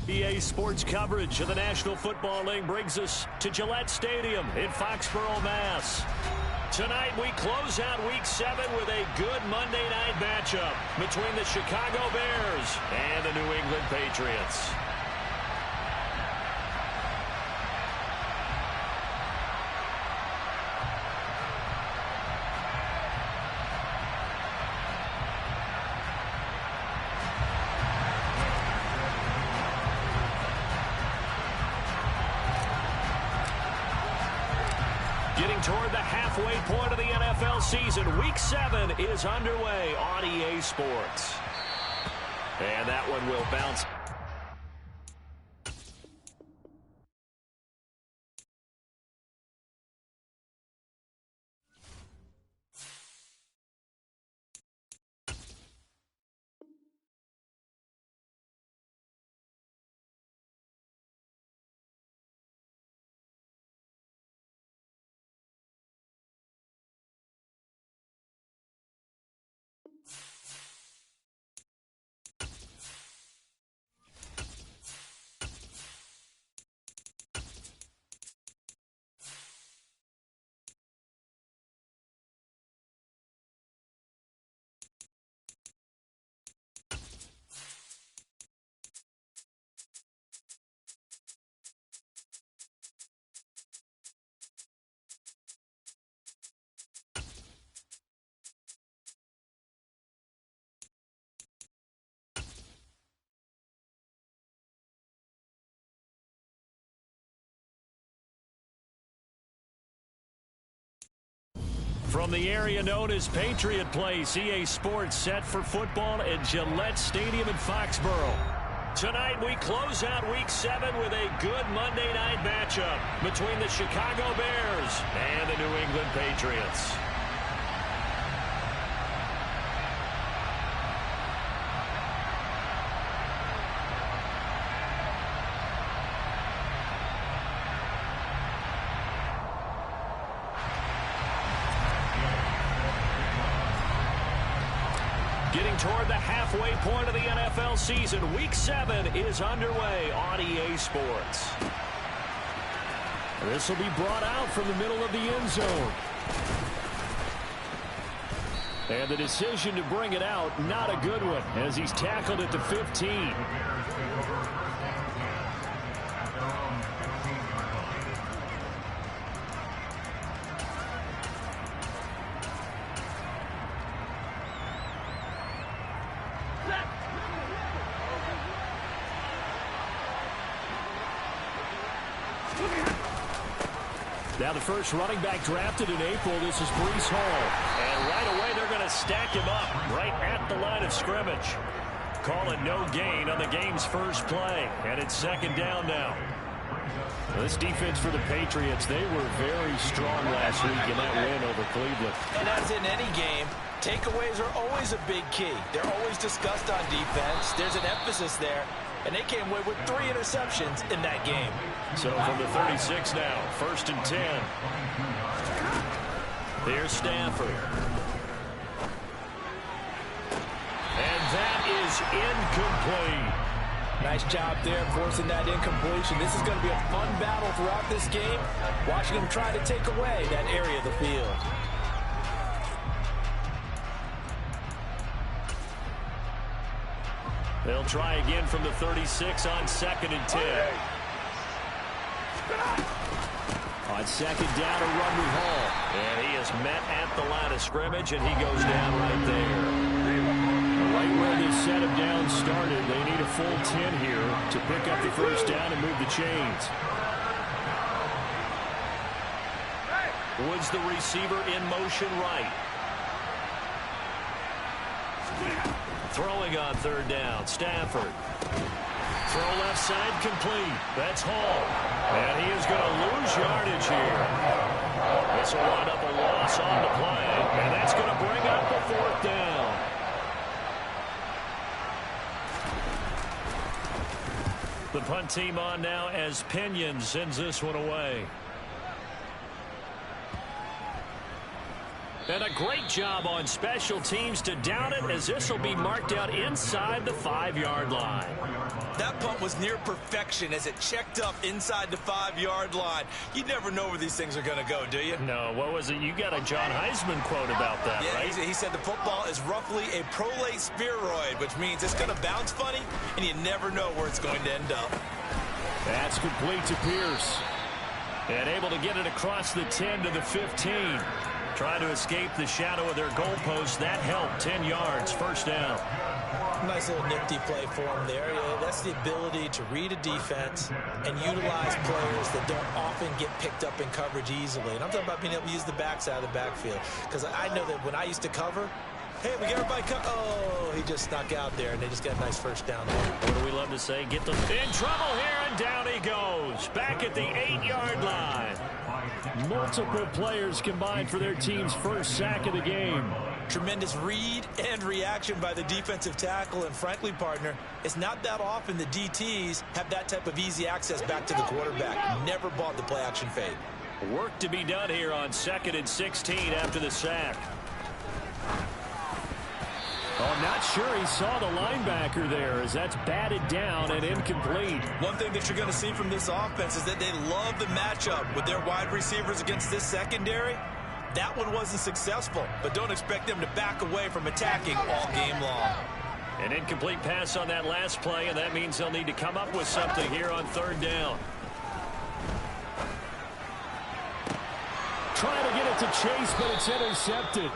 EA Sports coverage of the National Football League brings us to Gillette Stadium in Foxborough, Mass. Tonight we close out Week 7 with a good Monday night matchup between the Chicago Bears and the New England Patriots. Getting toward the halfway point of the NFL season, Week 7 is underway on EA Sports. And that one will bounce. From the area known as Patriot Place, EA Sports set for football at Gillette Stadium in Foxborough. Tonight we close out Week 7 with a good Monday night matchup between the Chicago Bears and the New England Patriots. Getting toward the halfway point of the NFL season, Week 7 is underway on EA Sports. This will be brought out from the middle of the end zone. And the decision to bring it out, not a good one, as he's tackled at the 15. Now the first running back drafted in April, this is Breece Hall. And right away they're going to stack him up right at the line of scrimmage. Call it no gain on the game's first play. And it's second down now. This defense for the Patriots, they were very strong last week in that win over Cleveland. And as in any game, takeaways are always a big key. They're always discussed on defense. There's an emphasis there. And they came away with 3 interceptions in that game. So from the 36 now, 1st and 10. Here's Stafford. And that is incomplete. Nice job there forcing that incompletion. This is going to be a fun battle throughout this game. Watching them try to take away that area of the field. They'll try again from the 36 on 2nd and 10. On 2nd down, a run with Hall. And he is met at the line of scrimmage, and he goes down right there. Right where this set him down started, they need a full 10 here to pick up the first down and move the chains. Woods, the receiver, in motion right. Throwing on 3rd down, Stafford. Throw left side complete. That's Hall. And he is going to lose yardage here. This will wind up a loss on the play. And that's going to bring up a 4th down. The punt team on now as Pinion sends this one away. And a great job on special teams to down it, as this will be marked out inside the 5-yard line. That punt was near perfection as it checked up inside the 5-yard line. You never know where these things are going to go, do you? No, what was it? You got a John Heisman quote about that, yeah, right? He said the football is roughly a prolate spheroid, which means it's going to bounce funny, and you never know where it's going to end up. That's complete to Pierce. And able to get it across the 10 to the 15. Trying to escape the shadow of their goalpost. That helped. 10 yards, first down. Nice little nifty play for him there. Yeah, that's the ability to read a defense and utilize players that don't often get picked up in coverage easily. And I'm talking about being able to use the backside of the backfield. Because I know that when I used to cover, hey, we get everybody cover. Oh, he just snuck out there, and they just got a nice first down there. What do we love to say? Get them in trouble here, and down he goes. Back at the 8-yard line. Multiple players combined for their team's first sack of the game. Tremendous read and reaction by the defensive tackle. And frankly, partner, it's not that often the DTs have that type of easy access back to the quarterback. Never bought the play action fade. Work to be done here on 2nd and 16 after the sack. Oh, I'm not sure he saw the linebacker there, as that's batted down and incomplete. One thing that you're going to see from this offense is that they love the matchup with their wide receivers against this secondary. That one wasn't successful, but don't expect them to back away from attacking all game long. An incomplete pass on that last play, and that means they'll need to come up with something here on 3rd down. Trying to get it to Chase, but it's intercepted.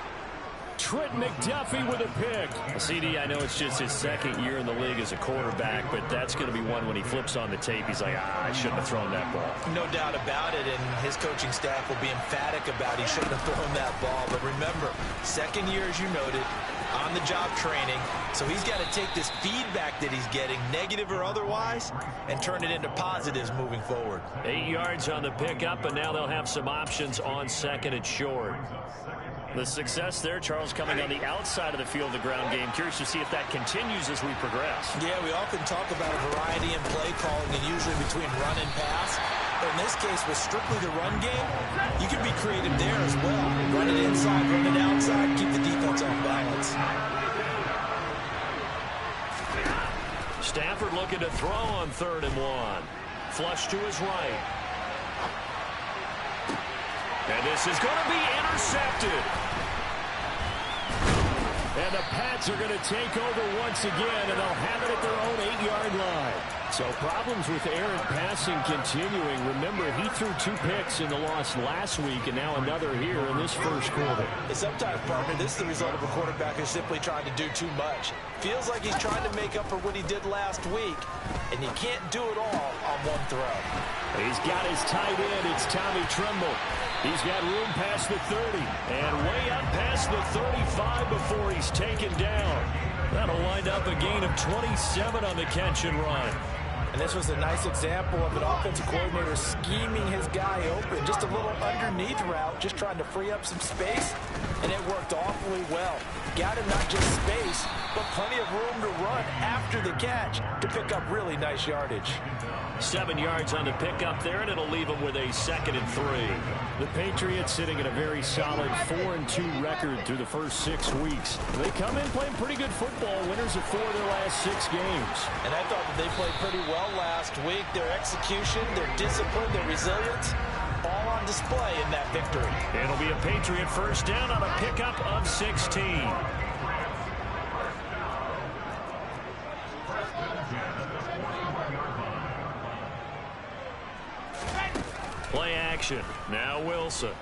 Trent McDuffie with a pick. CD, I know it's just his 2nd year in the league as a quarterback, but that's going to be one when he flips on the tape. He's like, I shouldn't have thrown that ball. No doubt about it, and his coaching staff will be emphatic about he shouldn't have thrown that ball. But remember, 2nd year, as you noted, on-the-job training, so he's got to take this feedback that he's getting, negative or otherwise, and turn it into positives moving forward. 8 yards on the pickup, and now they'll have some options on 2nd and short. The success there, Charles, coming on the outside of the field, the ground game. Curious to see if that continues as we progress. Yeah, we often talk about a variety in play calling, and usually between run and pass. But in this case, with strictly the run game, you can be creative there as well. Run it inside, run it outside, keep the defense off balance. Stafford looking to throw on 3rd and 1. Flush to his right. And this is going to be intercepted. And the Pats are going to take over once again, and they'll have it at their own 8-yard line. So problems with errant passing continuing. Remember, he threw 2 picks in the loss last week, and now another here in this first quarter. And sometimes, partner, this is the result of a quarterback who's simply trying to do too much. Feels like he's trying to make up for what he did last week, and he can't do it all on one throw. He's got his tight end. It's Tommy Tremble. He's got room past the 30 and way up past the 35 before he's taken down. That'll wind up a gain of 27 on the catch and run. And this was a nice example of an offensive coordinator scheming his guy open. Just a little underneath route, just trying to free up some space, and it worked awfully well. Got him not just space, but plenty of room to run after the catch to pick up really nice yardage. 7 yards on the pickup there, and it'll leave them with a 2nd and 3. The Patriots sitting at a very solid 4-2 record through the first 6 weeks. They come in playing pretty good football, winners of 4 of their last 6 games. And I thought that they played pretty well last week. Their execution, their discipline, their resilience, all on display in that victory. It'll be a Patriot first down on a pickup of 16. Play action. Now Wilson.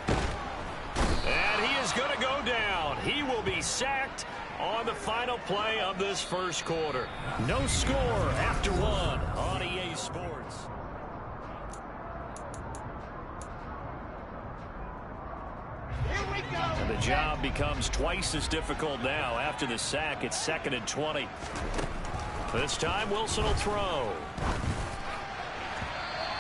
And he is going to go down. He will be sacked on the final play of this first quarter. No score after 1 on EA Sports. Here we go. And the job becomes twice as difficult now. After the sack, it's 2nd and 20. This time, Wilson will throw.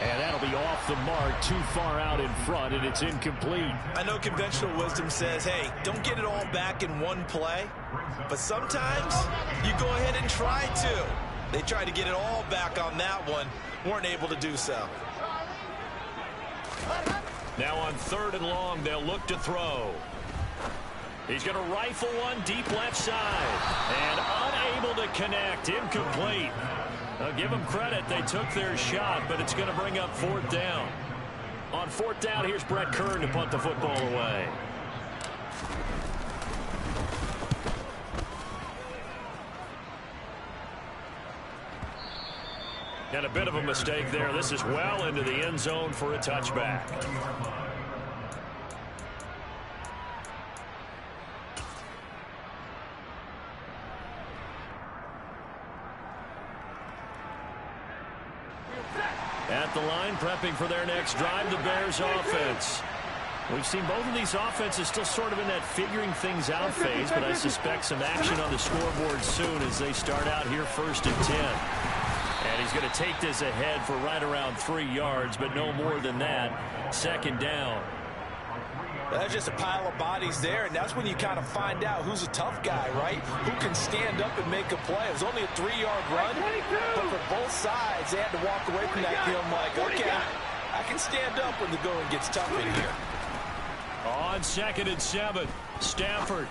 And that'll be off the mark, too far out in front, and it's incomplete. I know conventional wisdom says, hey, don't get it all back in one play. But sometimes you go ahead and try to. They tried to get it all back on that one, weren't able to do so. Now on 3rd and long, they'll look to throw. He's going to rifle one deep left side. And unable to connect. Incomplete. I'll give them credit. They took their shot, but it's going to bring up 4th down. On 4th down, here's Brett Kern to punt the football away. And a bit of a mistake there. This is well into the end zone for a touchback. At the line, prepping for their next drive, the Bears offense. We've seen both of these offenses still sort of in that figuring things out phase, but I suspect some action on the scoreboard soon as they start out here 1st and 10. And he's going to take this ahead for right around 3 yards, but no more than that. 2nd down. That's just a pile of bodies there, and that's when you kind of find out who's a tough guy, right? Who can stand up and make a play. It was only a 3-yard run, but for both sides, they had to walk away from that feeling like, okay, I can stand up when the going gets tough in here. On 2nd and 7, Stafford.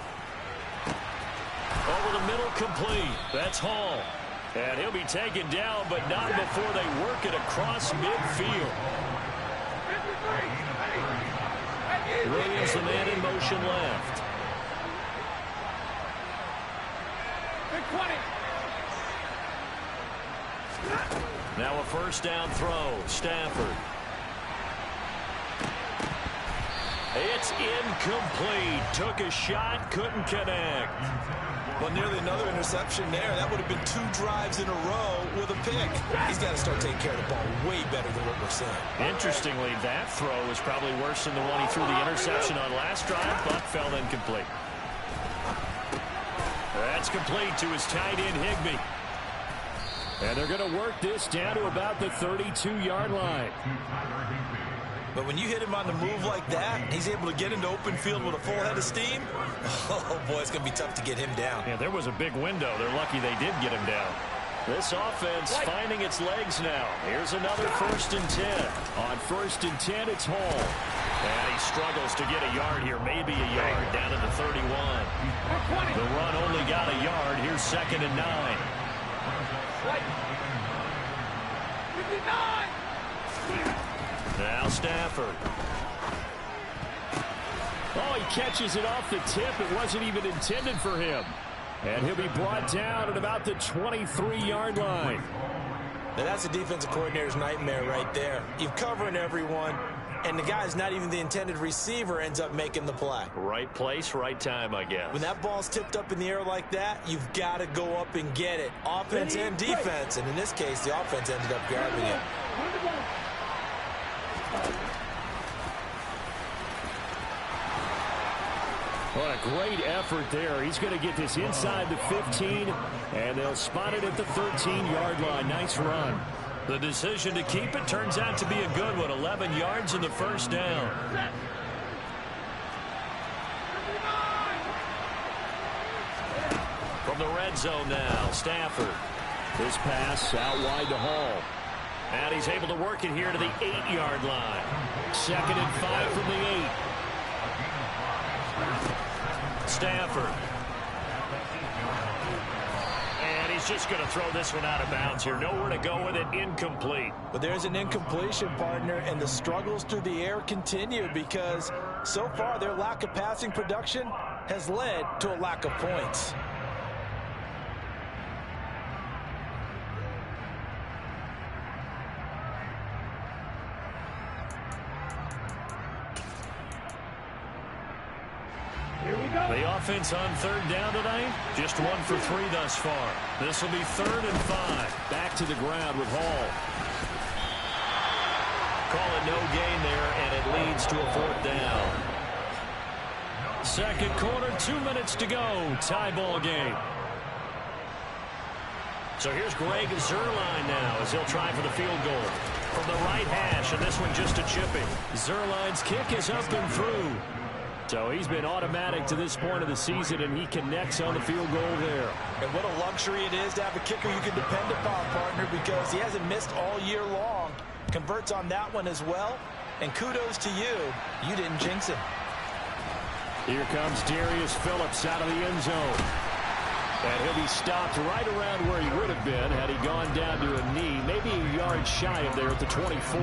Over the middle, complete. That's Hall. And he'll be taken down, but not before they work it across midfield. Williams, the man in motion left. Now a 1st down throw. Stafford. It's incomplete. Took a shot, couldn't connect. Well, nearly another interception there. That would have been 2 drives in a row with a pick. He's got to start taking care of the ball way better than what we're seeing. Interestingly, that throw was probably worse than the one he threw the interception on last drive, but fell incomplete. That's complete to his tight end, Higbee. And they're going to work this down to about the 32-yard line. But when you hit him on the move like that, he's able to get into open field with a full head of steam. Oh, boy, it's going to be tough to get him down. Yeah, there was a big window. They're lucky they did get him down. This offense finding its legs now. Here's another 1st and 10. On 1st and 10, it's Hall. And he struggles to get a yard here, maybe a yard, down to the 31. The run only got a yard. Here's 2nd and 9. 59. Now Stafford. Oh, he catches it off the tip. It wasn't even intended for him. And he'll be brought down at about the 23-yard line. Now that's a defensive coordinator's nightmare right there. You're covering everyone, and the guy's not even the intended receiver ends up making the play. Right place, right time, I guess. When that ball's tipped up in the air like that, you've got to go up and get it. Offense and defense, and in this case, the offense ended up grabbing it. What a great effort there. He's going to get this inside the 15, and they'll spot it at the 13-yard line. Nice run. The decision to keep it turns out to be a good one. 11 yards in the 1st down. From the red zone now, Stafford. This pass out wide to Hall. And he's able to work it here to the 8-yard line. 2nd and 5 from the 8. Stafford. And he's just going to throw this one out of bounds here. Nowhere to go with it. Incomplete. But there's an incompletion, partner, and the struggles through the air continue because so far their lack of passing production has led to a lack of points. The offense on 3rd down tonight, just 1 for 3 thus far. This will be 3rd and 5. Back to the ground with Hall. Call it no gain there, and it leads to a 4th down. 2nd quarter, 2 minutes to go. Tie ball game. So here's Greg Zuerlein now as he'll try for the field goal. From the right hash, and this one just a chipping. Zuerlein's kick is up and through. So he's been automatic to this point of the season, and he connects on the field goal there. And what a luxury it is to have a kicker you can depend upon, partner, because he hasn't missed all year long. Converts on that one as well. And kudos to you. You didn't jinx him. Here comes Darius Phillips out of the end zone. And he'll be stopped right around where he would have been had he gone down to a knee, maybe a yard shy of there at the 24.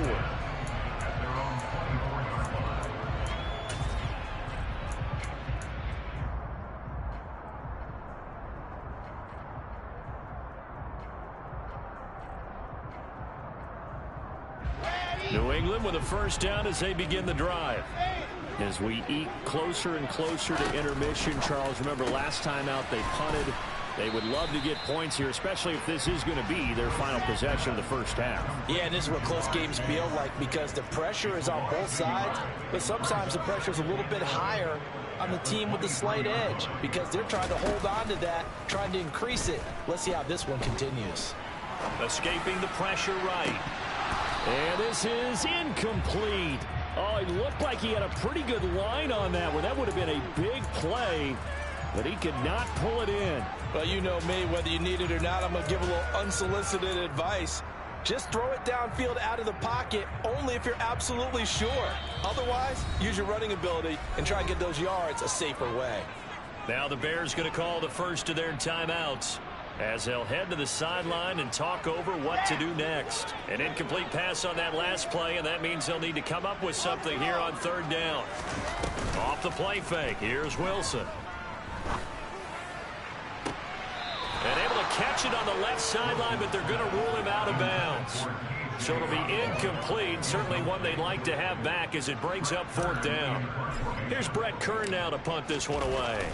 New England with a first down as they begin the drive. As we eat closer and closer to intermission, Charles, remember last time out they punted. They would love to get points here, especially if this is going to be their final possession of the first half. Yeah, and this is what close games feel like because the pressure is on both sides, but sometimes the pressure is a little bit higher on the team with the slight edge because they're trying to hold on to that, trying to increase it. Let's see how this one continues. Escaping the pressure right. And this is incomplete. Oh, it looked like he had a pretty good line on that one. That would have been a big play, but he could not pull it in. Well, you know me, whether you need it or not, I'm going to give a little unsolicited advice. Just throw it downfield out of the pocket, only if you're absolutely sure. Otherwise, use your running ability and try and get those yards a safer way. Now the Bears going to call the first of their timeouts, as they'll head to the sideline and talk over what to do next. An incomplete pass on that last play, and that means they'll need to come up with something here on third down. Off the play fake, here's Wilson. And able to catch it on the left sideline, but they're going to rule him out of bounds. So it'll be incomplete, certainly one they'd like to have back as it brings up fourth down. Here's Brett Kern now to punt this one away.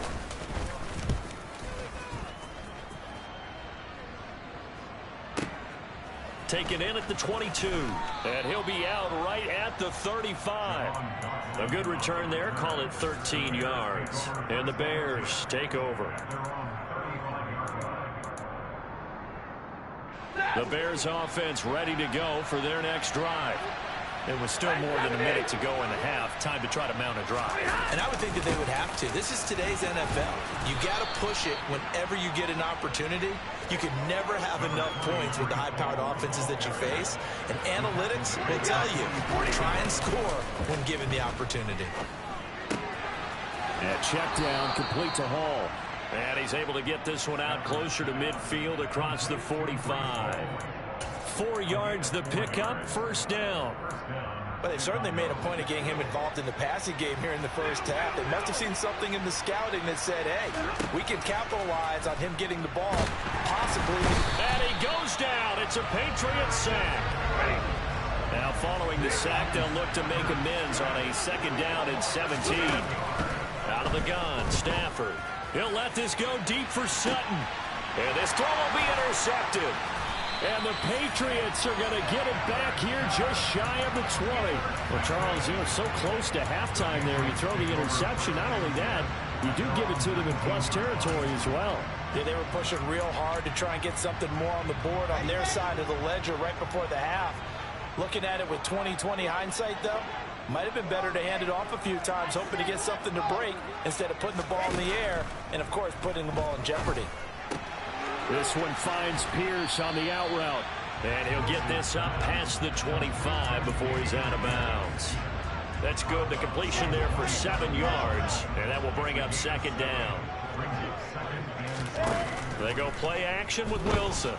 Taken in at the 22, and he'll be out right at the 35. A good return there, call it 13 yards. And the Bears take over. The Bears offense ready to go for their next drive. It was still more than a minute to go in the half. Time to try to mount a drive. And I would think that they would have to. This is today's NFL. You got to push it whenever you get an opportunity. You can never have enough points with the high-powered offenses that you face. And analytics will tell you, try and score when given the opportunity. And check down, complete to Hall. And he's able to get this one out closer to midfield across the 45. 4 yards the pickup, first down. But they've certainly made a point of getting him involved in the passing game here in the first half. They must have seen something in the scouting that said, hey, we can capitalize on him getting the ball, possibly. And he goes down. It's a Patriots sack. Now following the sack, they'll look to make amends on a second down and 17. Out of the gun, Stafford. He'll let this go deep for Sutton. And this throw will be intercepted. And the Patriots are going to get it back here just shy of the 20. Well, Charles, you know, so close to halftime there. You throw the interception. Not only that, you do give it to them in plus territory as well. Yeah, they were pushing real hard to try and get something more on the board on their side of the ledger right before the half. Looking at it with 20/20 hindsight, though, might have been better to hand it off a few times, hoping to get something to break instead of putting the ball in the air and, of course, putting the ball in jeopardy. This one finds Pierce on the out route. And he'll get this up past the 25 before he's out of bounds. That's good. The completion there for 7 yards. And that will bring up second down. They go play action with Wilson.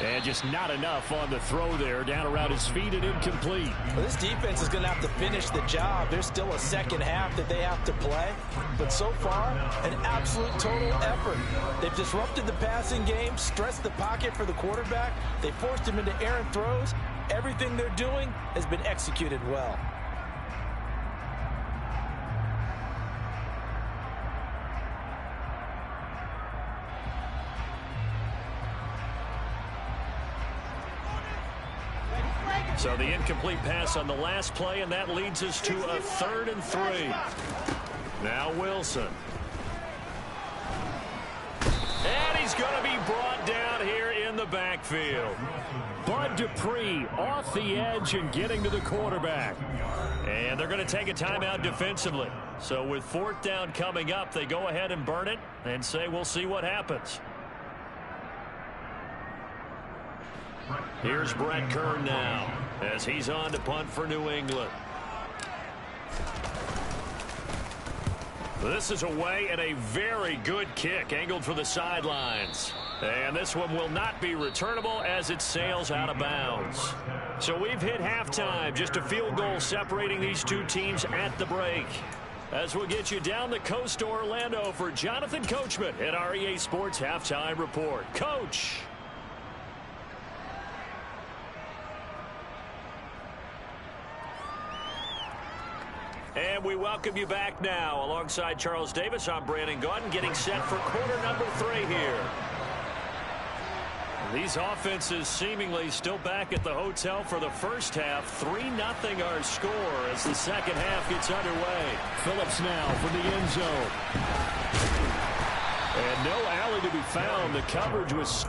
And just not enough on the throw there. Down around his feet and incomplete. Well, this defense is going to have to finish the job. There's still a second half that they have to play. But so far, an absolute total effort. They've disrupted the passing game, stressed the pocket for the quarterback. They forced him into errant throws. Everything they're doing has been executed well. So the incomplete pass on the last play, and that leads us to a 3rd and 3. Now Wilson. And he's going to be brought down here in the backfield. Bud Dupree off the edge and getting to the quarterback. And they're going to take a timeout defensively. So with 4th down coming up, they go ahead and burn it and say we'll see what happens. Here's Brett Kern now. as he's on to punt for New England. This is away and a very good kick angled for the sidelines. And this one will not be returnable as it sails out of bounds. So we've hit halftime. Just a field goal separating these two teams at the break. As we'll get you down the coast to Orlando for Jonathan Coachman at our EA Sports Halftime Report. Coach. And we welcome you back now. Alongside Charles Davis, I'm Brandon Gaudin, getting set for quarter number 3 here. These offenses seemingly still back at the hotel for the first half. 3-0 our score as the second half gets underway. Phillips now from the end zone. And no alley to be found. The coverage was...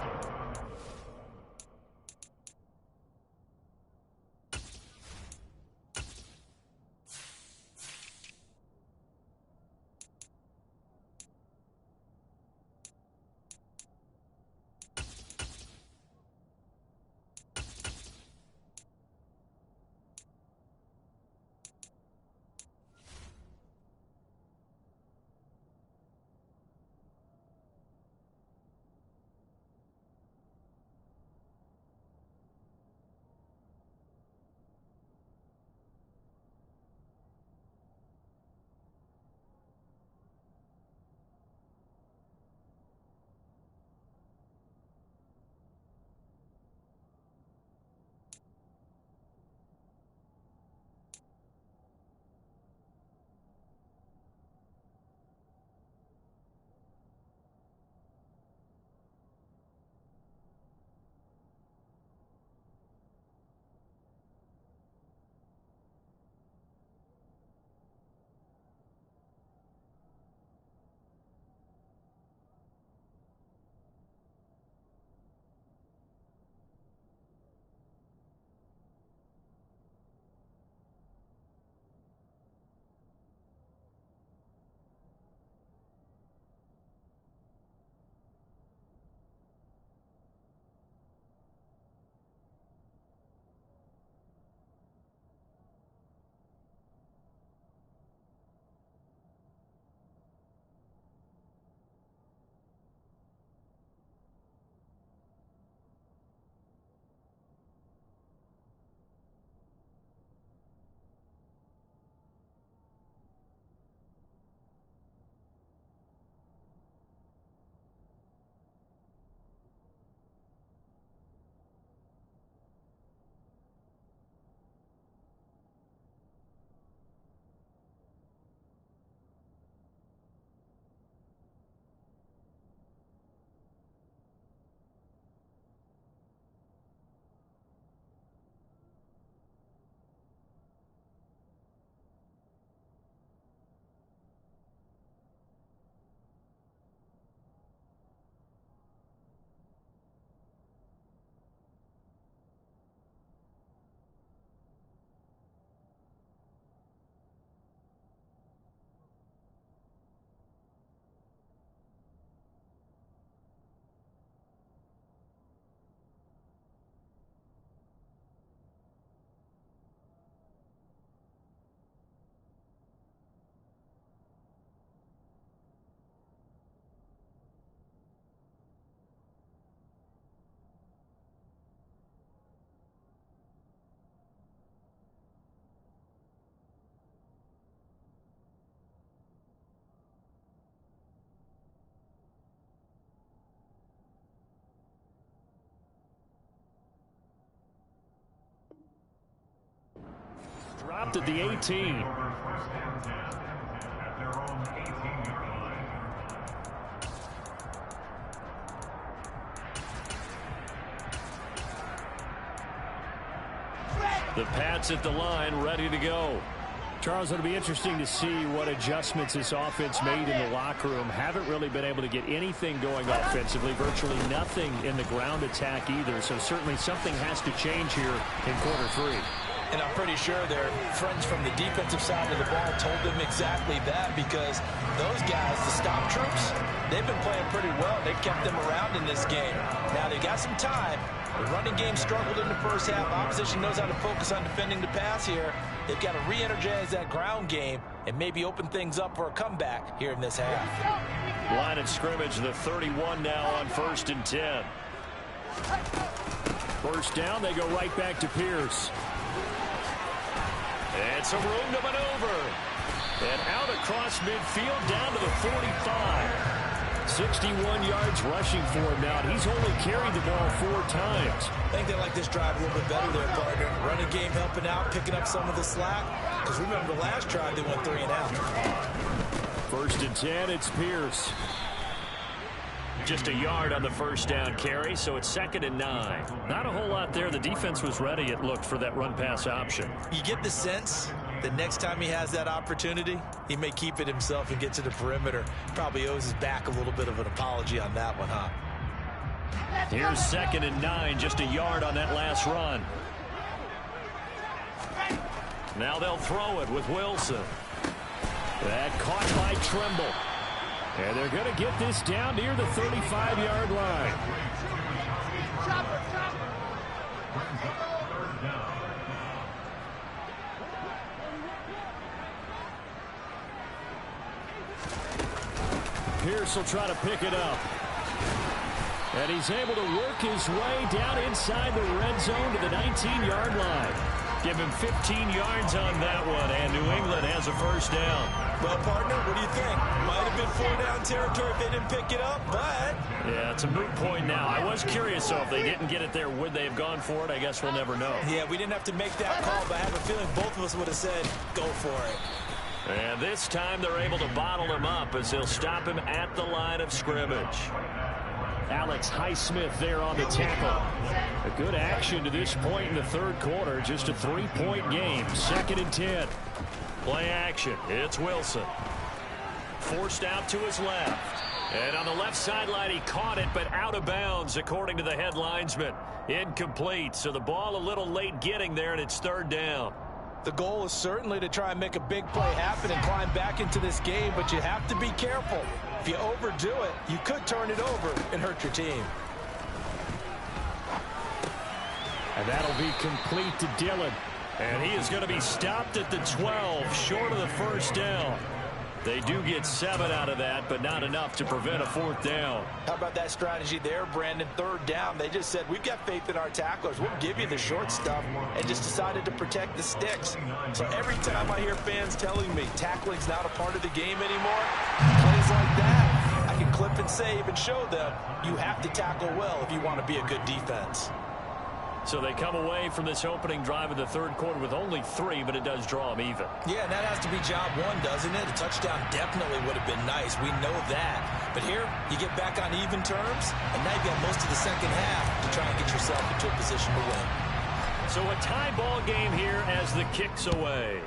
Dropped at the 18. The Pats at the line, ready to go. Charles, it'll be interesting to see what adjustments this offense made in the locker room. Haven't really been able to get anything going offensively, virtually nothing in the ground attack either. So certainly something has to change here in quarter 3. And I'm pretty sure their friends from the defensive side of the ball told them exactly that, because those guys, the stop troops, they've been playing pretty well. They've kept them around in this game. Now they got some time. The running game struggled in the first half. Opposition knows how to focus on defending the pass here. They've got to re-energize that ground game and maybe open things up for a comeback here in this half. Line of scrimmage, the 31 now on 1st and 10. First down, they go right back to Pierce. And some room to maneuver. And out across midfield down to the 45. 61 yards rushing for him now. He's only carried the ball 4 times. I think they like this drive a little bit better there, partner. Running game helping out, picking up some of the slack. Because remember the last drive, they went 3 and out. 1st and 10, it's Pierce. Just a yard on the first down carry, so it's 2nd and 9. Not a whole lot there. The defense was ready, it looked, for that run-pass option. You get the sense that next time he has that opportunity, he may keep it himself and get to the perimeter. Probably owes his back a little bit of an apology on that one, huh? Here's 2nd and 9, just a yard on that last run. Now they'll throw it with Wilson. That caught by Tremble. And they're going to get this down near the 35-yard line. Pierce will try to pick it up. And he's able to work his way down inside the red zone to the 19-yard line. Give him 15 yards on that one, and New England has a first down. Well, partner, what do you think? Might have been 4-down territory if they didn't pick it up, but... Yeah, it's a moot point now. I was curious, so if they didn't get it there, would they have gone for it? I guess we'll never know. Yeah, we didn't have to make that call, but I have a feeling both of us would have said, go for it. And this time they're able to bottle him up as they'll stop him at the line of scrimmage. Alex Highsmith there on the tackle. A good action to this point in the third quarter. Just a 3-point game. 2nd and 10. Play action. It's Wilson. Forced out to his left. And on the left sideline, he caught it, but out of bounds, according to the head linesman. Incomplete. So the ball a little late getting there, and it's 3rd down. The goal is certainly to try and make a big play happen and climb back into this game, but you have to be careful. If you overdo it, you could turn it over and hurt your team. And that'll be complete to Dillon. And he is going to be stopped at the 12, short of the first down. They do get 7 out of that, but not enough to prevent a 4th down. How about that strategy there, Brandon? 3rd down. They just said, we've got faith in our tacklers. We'll give you the short stuff, and just decided to protect the sticks. So every time I hear fans telling me tackling's not a part of the game anymore, plays like that, I can clip and save and show them you have to tackle well if you want to be a good defense. So they come away from this opening drive of the third quarter with only 3, but it does draw them even. Yeah, and that has to be job 1, doesn't it? A touchdown definitely would have been nice. We know that. But here, you get back on even terms, and now you've got most of the second half to try and get yourself into a position to win. So a tie ball game here as the kick's away.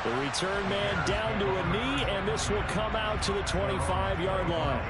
The return man down to a knee, and this will come out to the 25-yard line.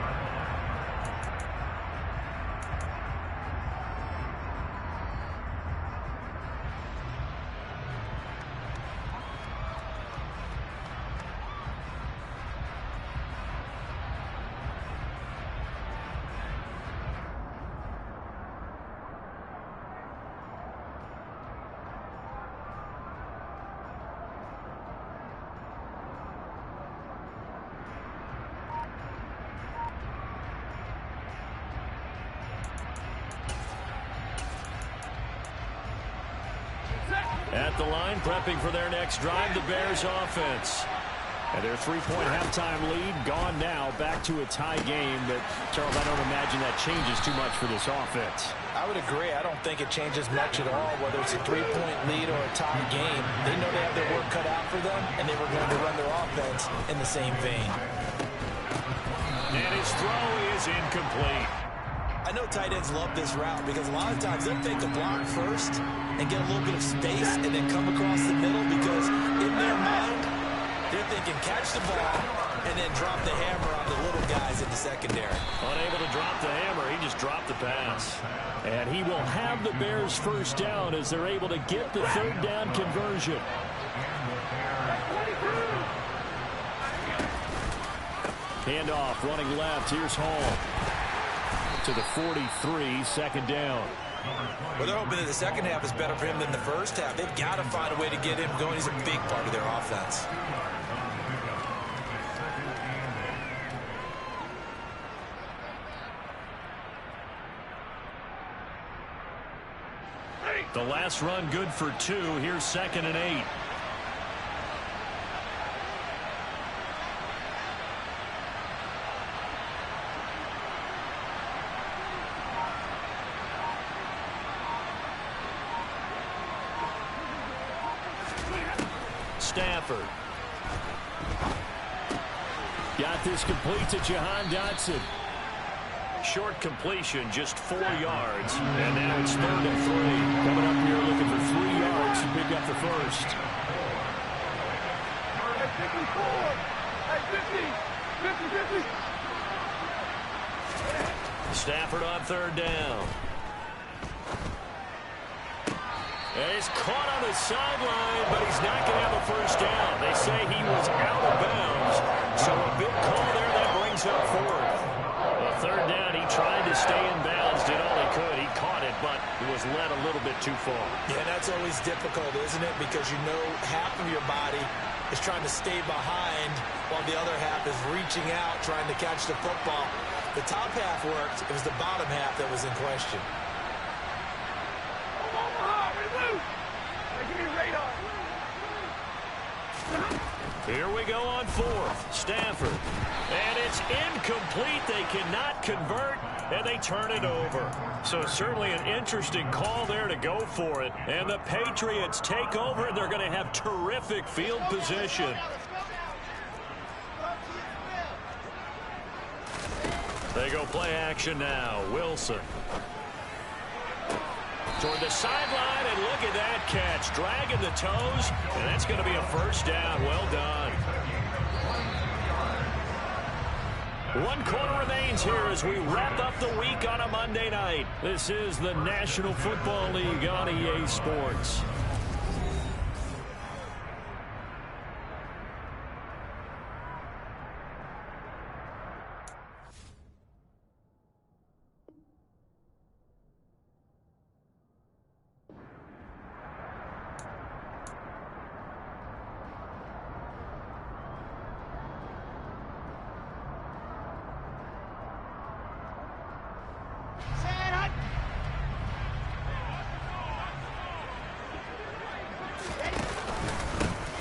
At the line, prepping for their next drive, the Bears offense. And their 3-point halftime lead gone now, back to a tie game. But, Charles, I don't imagine that changes too much for this offense. I would agree. I don't think it changes much at all, whether it's a 3-point lead or a tie game. They know they have their work cut out for them, and they were going to run their offense in the same vein. And his throw is incomplete. I know tight ends love this route because a lot of times they'll take a block first and get a little bit of space and then come across the middle, because in their mind, they're thinking catch the ball and then drop the hammer on the little guys in the secondary. Unable to drop the hammer, he just just dropped the pass. And he will have the Bears first down as they're able to get the third down conversion. Handoff running left. Here's Hall to the 43, second down. Well, they're hoping that the second half is better for him than the first half. They've got to find a way to get him going. He's a big part of their offense. The last run good for 2. Here's 2nd and 8. Stafford. Got this complete to Jahan Dotson. Short completion, just 4 yards. And now it's 3rd and 3. Coming up here looking for 3 yards to pick up the first. At 54. At 50. 50. Stafford on 3rd down. And he's caught on the sideline, but he's not going to have a first down. They say he was out of bounds. So a big call there that brings up 4th. Well, 3rd down, he tried to stay in bounds, did all he could. He caught it, but it was led a little bit too far. Yeah, that's always difficult, isn't it? Because you know half of your body is trying to stay behind while the other half is reaching out, trying to catch the football. The top half worked. It was the bottom half that was in question. Here we go on 4th. Stafford. And it's incomplete. They cannot convert, and they turn it over. So certainly an interesting call there to go for it. And the Patriots take over, and they're going to have terrific field position. They go play action now. Wilson. Toward the sideline, and look at that catch. Dragging the toes, and that's going to be a first down. Well done. 1 quarter remains here as we wrap up the week on a Monday night. This is the National Football League on EA Sports.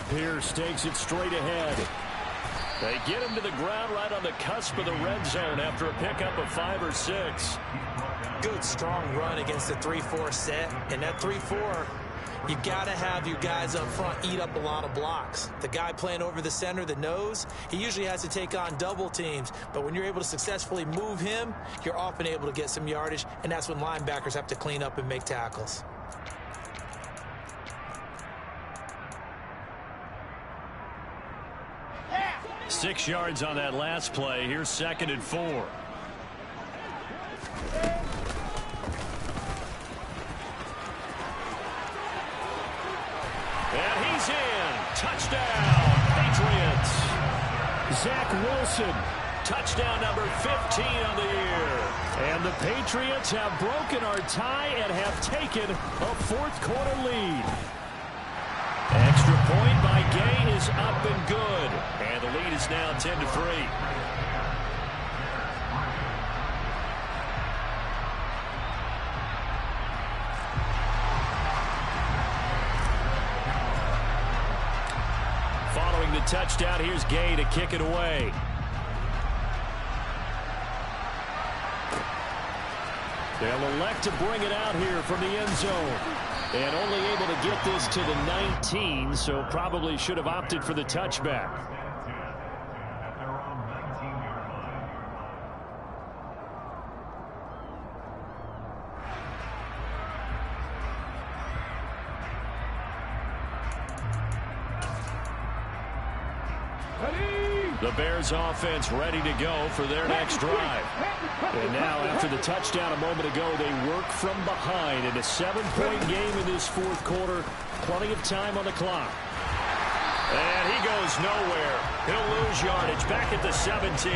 Pierce takes it straight ahead. They get him to the ground right on the cusp of the red zone after a pickup of 5 or 6. Good, strong run against the 3-4 set. And that 3-4, you got to have your guys up front eat up a lot of blocks. The guy playing over the center, the nose, he usually has to take on double teams. But when you're able to successfully move him, you're often able to get some yardage. And that's when linebackers have to clean up and make tackles. Yeah. 6 yards on that last play. Here's 2nd and 4. And he's in. Touchdown, Patriots. Zach Wilson, touchdown number 15 on the year. And the Patriots have broken our tie and have taken a 4th quarter lead. Extra point by Gay is up and good. And the lead is now 10-3. Following the touchdown, here's Gay to kick it away. They'll elect to bring it out here from the end zone. And only able to get this to the 19, so probably should have opted for the touchback. The Bears offense ready to go for their next drive. And now, after the touchdown a moment ago, they work from behind in a 7-point game in this fourth quarter. Plenty of time on the clock. And he goes nowhere. He'll lose yardage back at the 17.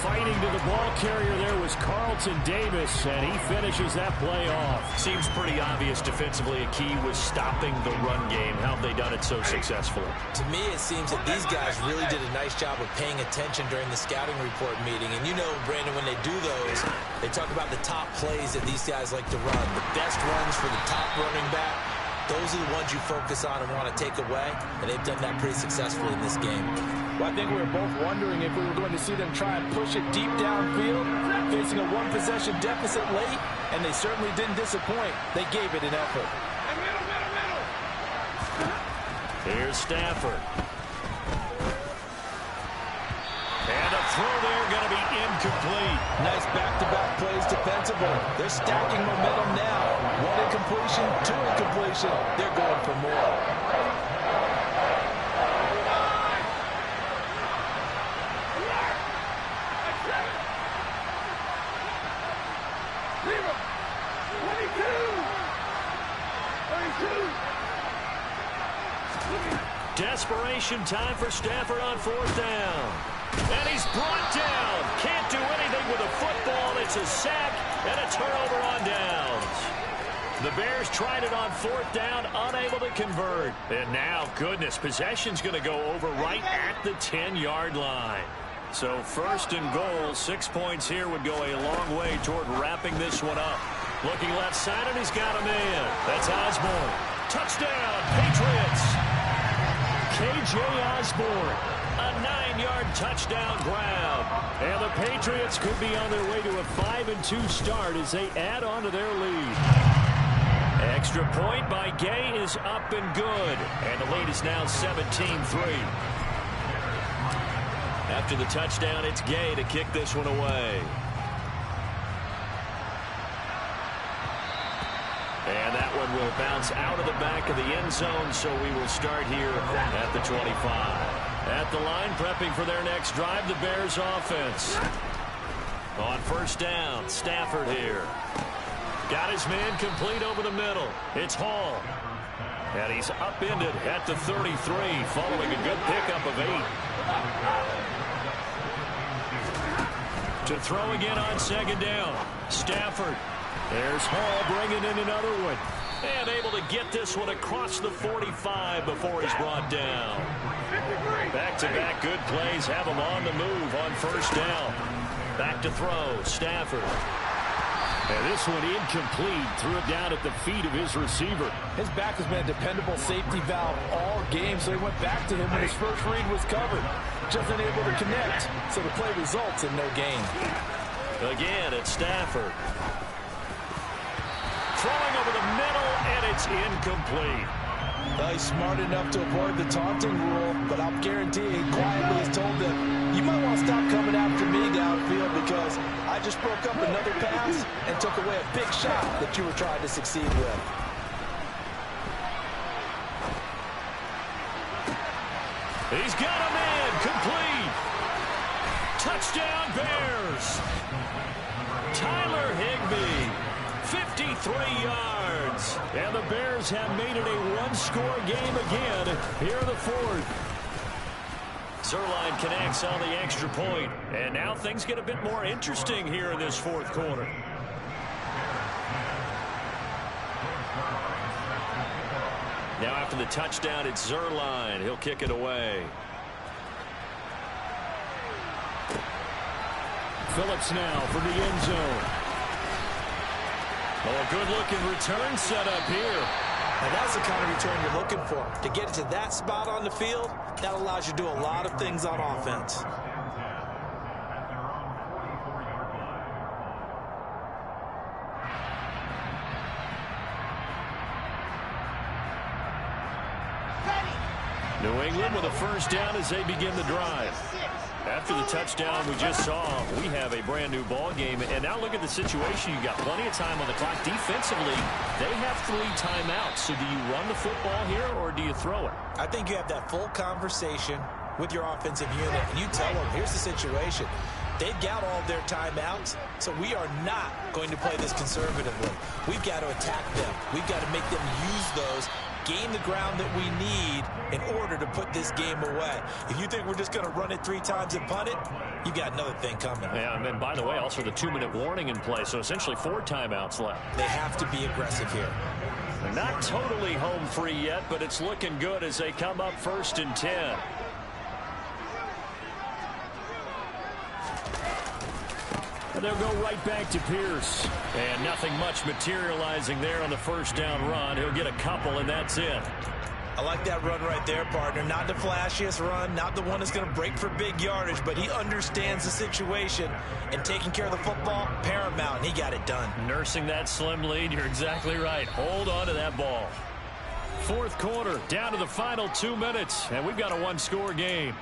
Fighting to the ball carrier there was Carlton Davis, and he finishes that play off. Seems pretty obvious defensively. A key was stopping the run game. How have they done it so successfully? To me, it seems that these guys really did a nice job of paying attention during the scouting report meeting. And you know, Brandon, when they do those, they talk about the top plays that these guys like to run. The best runs for the top running back. Those are the ones you focus on and want to take away, and they've done that pretty successfully in this game. Well, I think we were both wondering if we were going to see them try and push it deep downfield, facing a one-possession deficit late, and they certainly didn't disappoint. They gave it an effort. Here's Stafford. And a throw there going to be incomplete. Nice back-to-back plays defensively. They're stacking momentum now. One incompletion, two incompletion. They're going for more. Desperation time for Stafford on fourth down. And he's brought down. Can't do anything with a football. It's a sack and a turnover on downs. The Bears tried it on fourth down, unable to convert. And now, goodness, possession's going to go over right at the 10-yard line. So first and goal, 6 points here would go a long way toward wrapping this one up. Looking left side, and he's got him in. That's Osborne. Touchdown, Patriots. K.J. Osborne, a 9-yard touchdown grab. And the Patriots could be on their way to a 5-2 start as they add on to their lead. Extra point by Gay is up and good. And the lead is now 17-3. After the touchdown, it's Gay to kick this one away. And that one will bounce out of the back of the end zone, so we will start here at the 25. At the line, prepping for their next drive, the Bears offense. On first down, Stafford here. Got his man complete over the middle. It's Hall. And he's upended at the 33, following a good pickup of 8. To throw again on second down, Stafford. There's Hall bringing in another one. And able to get this one across the 45 before he's brought down. Back-to-back good plays have him on the move on first down. Back to throw, Stafford. And this one incomplete. Threw it down at the feet of his receiver. His back has been a dependable safety valve all game, so he went back to him when his first read was covered. Just unable to connect, so the play results in no gain. Again, it's Stafford. Throwing over the middle, and it's incomplete. Well, he's smart enough to avoid the taunting rule, but I'll guarantee he quietly has told them, you might want to stop coming after me downfield because I just broke up another pass and took away a big shot that you were trying to succeed with. He's got a man complete. Touchdown Bears. Tyler Higbee. 53 yards. And the Bears have made it a one-score game again here in the fourth. Zerline connects on the extra point. And now things get a bit more interesting here in this fourth quarter. Now after the touchdown, it's Zerline. He'll kick it away. Phillips now from the end zone. Oh, a good-looking return set up here. And that's the kind of return you're looking for. To get to that spot on the field, that allows you to do a lot of things on offense. New England with a first down as they begin the drive. After the touchdown we just saw, we have a brand new ball game. And now look at the situation. You got plenty of time on the clock. Defensively, they have 3 timeouts. So do you run the football here or do you throw it? I think you have that full conversation with your offensive unit, and you tell them, here's the situation. They've got all their timeouts, so we are not going to play this conservatively. We've got to attack them. We've got to make them use those, gain the ground that we need in order to put this game away. If you think we're just going to run it 3 times and punt it, you got another thing coming. Yeah, and then, by the way, also the 2-minute warning in play, so essentially 4 timeouts left. They have to be aggressive here. Not totally home free yet, but it's looking good as they come up 1st and 10. And they'll go right back to Pierce. And nothing much materializing there on the first down run. He'll get a couple, and that's it. I like that run right there, partner. Not the flashiest run, not the one that's going to break for big yardage, but he understands the situation, and taking care of the football, paramount, and he got it done. Nursing that slim lead, you're exactly right. Hold on to that ball. 4th quarter, down to the final 2 minutes, and we've got a 1-score game.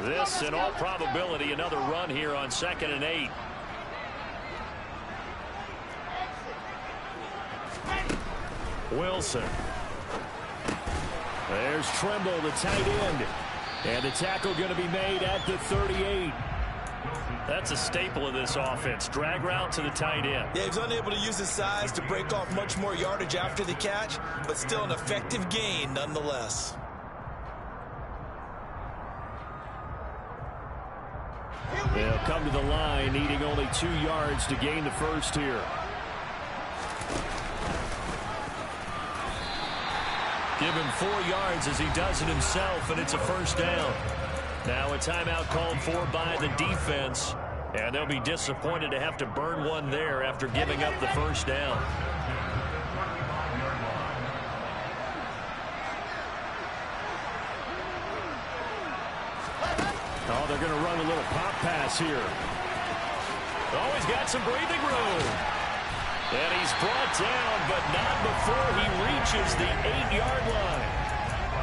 This, in all probability, another run here on 2nd and 8. Wilson. There's Trimble, the tight end. And the tackle going to be made at the 38. That's a staple of this offense. Drag route to the tight end. Yeah, he's unable to use his size to break off much more yardage after the catch, but still an effective gain nonetheless. They'll come to the line, needing only 2 yards to gain the first here. Give him 4 yards as he does it himself, and it's a first down. Now a timeout called for by the defense, and they'll be disappointed to have to burn one there after giving up the first down. Oh, they're going to run a little pop pass here. Oh, he's got some breathing room. And he's brought down, but not before he reaches the 8-yard line.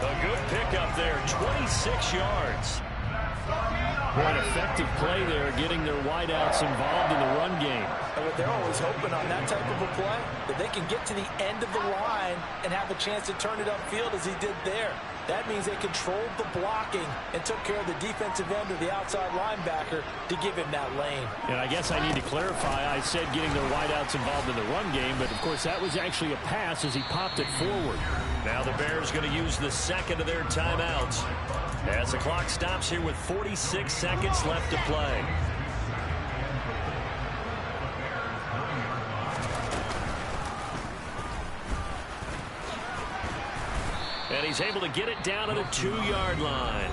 A good pickup there, 26 yards. What an effective play there, getting their wideouts involved in the run game. They're always hoping on that type of a play that they can get to the end of the line and have a chance to turn it upfield as he did there. That means they controlled the blocking and took care of the defensive end or the outside linebacker to give him that lane. And I guess I need to clarify, I said getting their wideouts involved in the run game, but of course that was actually a pass as he popped it forward. Now the Bears going to use the second of their timeouts as the clock stops here with 46 seconds left to play. And he's able to get it down to the 2-yard line.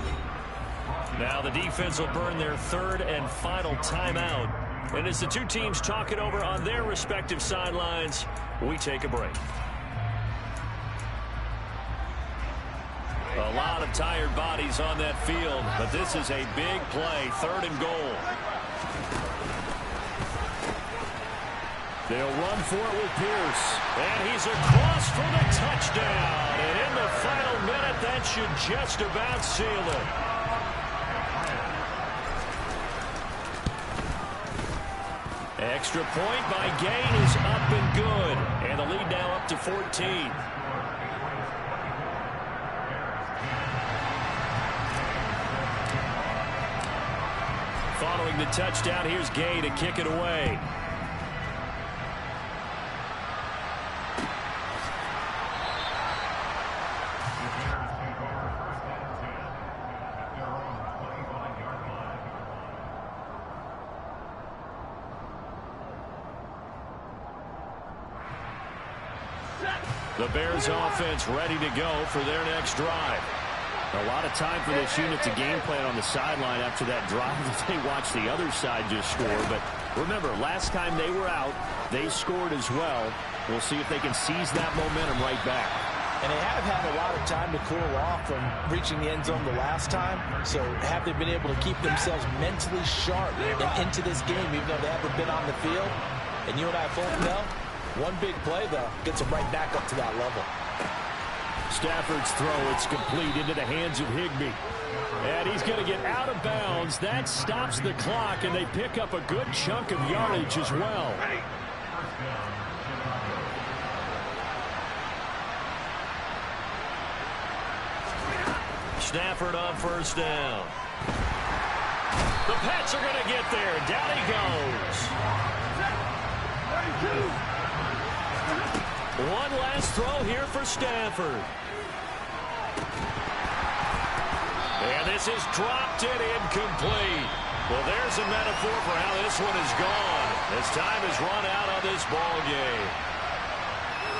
Now the defense will burn their 3rd and final timeout. And as the two teams talk it over on their respective sidelines, we take a break. A lot of tired bodies on that field, but this is a big play, 3rd and goal. They'll run for it with Pierce. And he's across for the touchdown. And in the final minute, that should just about seal it. Extra point by Gain is up and good. And the lead now up to 14. Following the touchdown, here's Gay to kick it away. The Bears offense ready to go for their next drive. A lot of time for this unit to game plan on the sideline after that drive that they watched the other side just score. But remember, last time they were out, they scored as well. We'll see if they can seize that momentum right back. And they have had a lot of time to cool off from reaching the end zone the last time. So have they been able to keep themselves mentally sharp and into this game, even though they haven't been on the field? And you and I both know, one big play, though, gets them right back up to that level. Stafford's throw, it's complete into the hands of Higbee. And he's going to get out of bounds. That stops the clock, and they pick up a good chunk of yardage as well. Stafford on first down. The Pats are going to get there. Down he goes. One last throw here for Stafford. And this is dropped and incomplete. Well, there's a metaphor for how this one is gone. As time has run out on this ball game.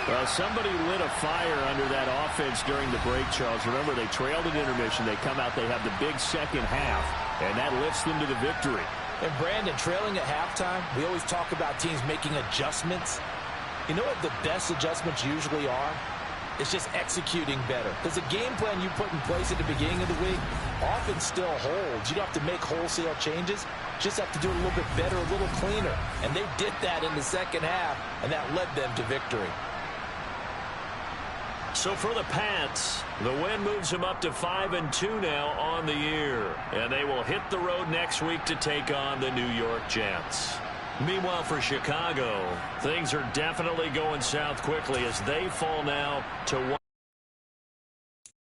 Well, somebody lit a fire under that offense during the break, Charles. Remember, they trailed at intermission. They come out, they have the big second half, and that lifts them to the victory. And, Brandon, trailing at halftime, we always talk about teams making adjustments. You know what the best adjustments usually are? It's just executing better. Because the game plan you put in place at the beginning of the week often still holds. You don't have to make wholesale changes. Just have to do it a little bit better, a little cleaner. And they did that in the second half, and that led them to victory. So for the Pats, the win moves them up to 5-2 now on the year. And they will hit the road next week to take on the New York Jets. Meanwhile, for Chicago, things are definitely going south quickly as they fall now to 1.